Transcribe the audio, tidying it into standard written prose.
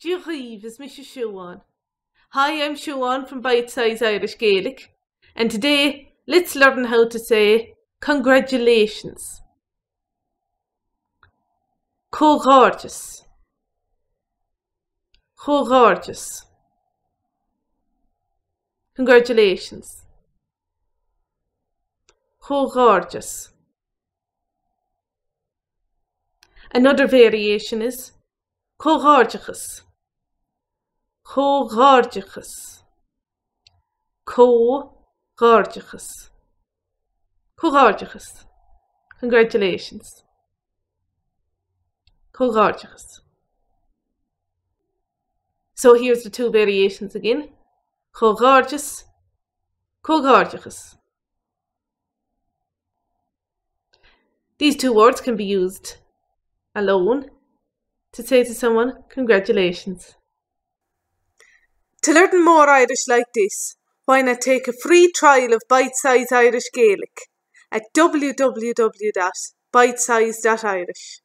Díolch is Mr. Siobhan. Hi, I'm Siobhan from Bite Size Irish Gaelic, and today let's learn how to say congratulations. Koh-ghawr-jess. Koh-ghawr-jess. Congratulations. Koh-ghawr-jess. Another variation is koh-ghawr-jeh-khus. Koh-ghawr-jeh-khus. Koh-ghawr-jeh-khus. Koh-ghawr-jeh-khus. Congratulations. Koh-ghawr-jeh-khus. So here's the two variations again. Koh-ghawr-jess, koh-ghawr-jeh-khus. These two words can be used alone to say to someone, congratulations. To learn more Irish like this, why not take a free trial of Bite Size Irish Gaelic at www.bitesize.irish.